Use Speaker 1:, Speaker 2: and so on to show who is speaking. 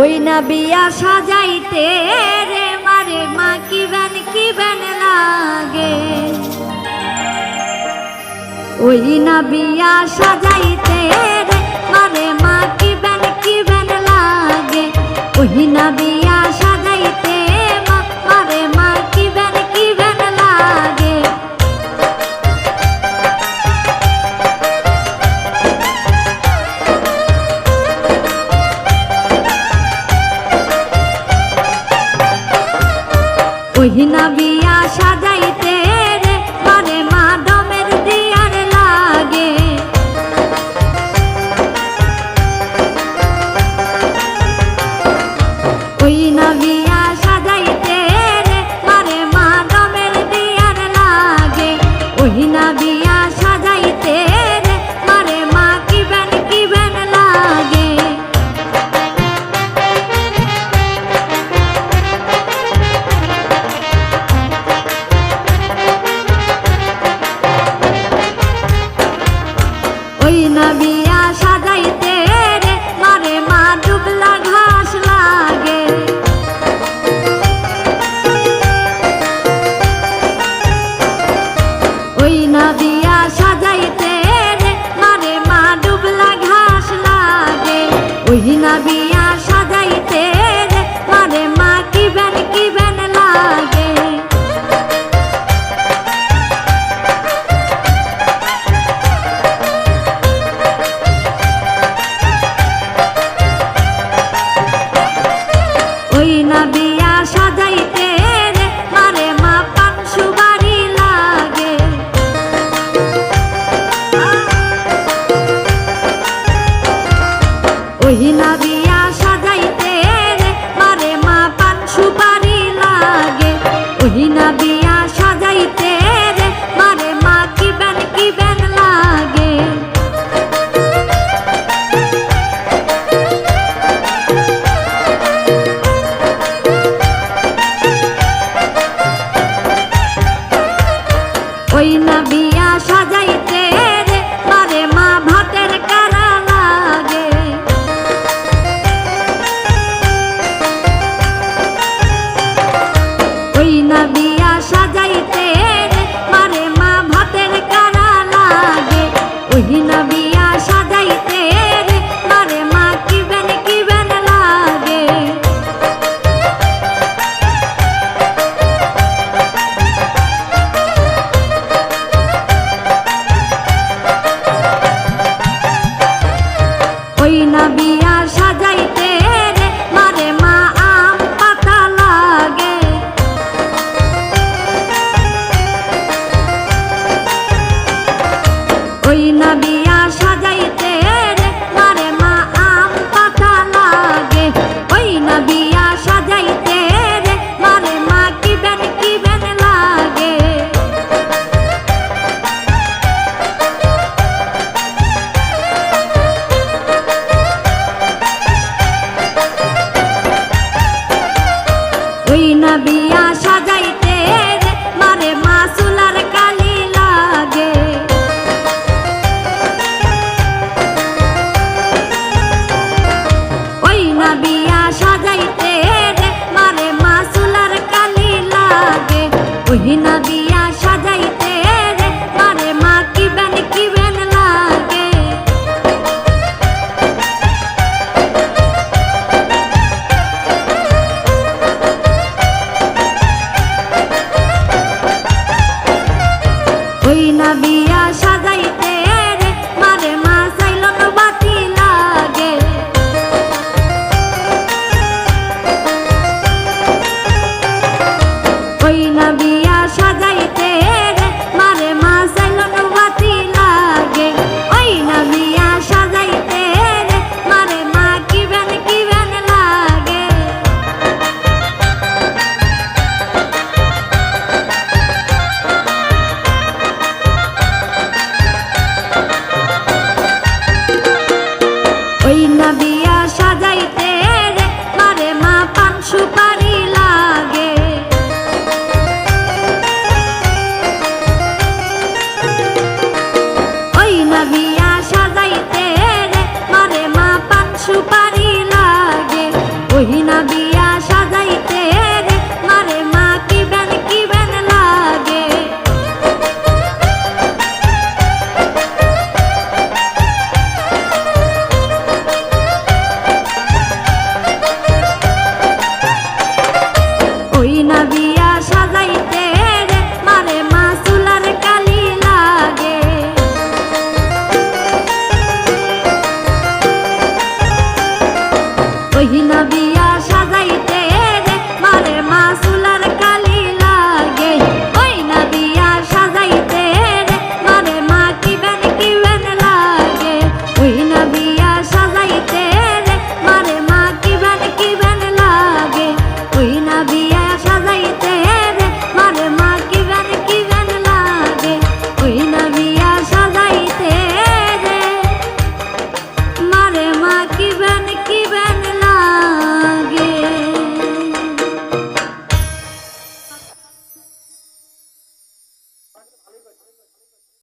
Speaker 1: ওই না বিয়া সাজাইতে রে মারে মা কি বেন লাগে, ওই না বিয়া সাজাইতে রে মারে মা কি বেন লাগে, ওই না বিয়া সাজাইতে মারে মা কি বেন লাগে। ওই না বিয়া সাজাইতে রে মারে মা ডমের দিয়ার লাগে, ওই না বিয়া সাজাইতে রে মারে মা ডমের দিয়ার লাগে, ওই না বিয়া সাজাইতে রে মারে মা কি বেন লাগে। ওই না বিয়া সাজাইতে রে মারে মা দুবলা ঘাস লাগে, ওই না বিয়া সাজাইতে রে মারে মা দুবলা ঘাস লাগে, ওই না বিয়া সাজাইতে রে মারে মা কি বেন লাগে। ওই না বিয়া সাজাইতে রে মারে মা পান সুবারি লাগে, ওই না বিয়া সাজাইতে রে মারে মা পান সুপারি লাগে, ওই না বিয়া সাজাইতে রে মারে মা কি বেন লাগে। ওই না বিয়া সাজাইতে রে মারে মা ভাতের কারা লাগে, ওই না বিয়া সাজাইতে রে মারে মা ভাতের কারা লাগে, ওই না বিয়া সাজাইতে রে মারে মা কি বেন লাগে। ওই না বিয়া সাজাইতে রে মারে মা আম পাতা লাগে, ওই না বিয়া সাজাইতে রে মারে মা আম পাতা লাগে, ওই না বিয়া সাজাইতে রে মারে মা কি বেন লাগে। ওই না বিয়া সাজাইতে রে মারে মা চুলার কালি লাগে, ওই না বিয়া সাজাইতে রে মারে মা চুলার কালি লাগে, ওই না বিয়া সাজাইতে রে মারে মা কি বেন লাগে। ওই না বিয়া সাজাইতে রে মারে মা চাইলন বাতি লাগে, ওই না বিয়া সাজাইতে রে মারে মা চাইলন বাতি লাগে, ওই না বিয়া সাজাইতে রে মারে মা কি বেন লাগে। ওই না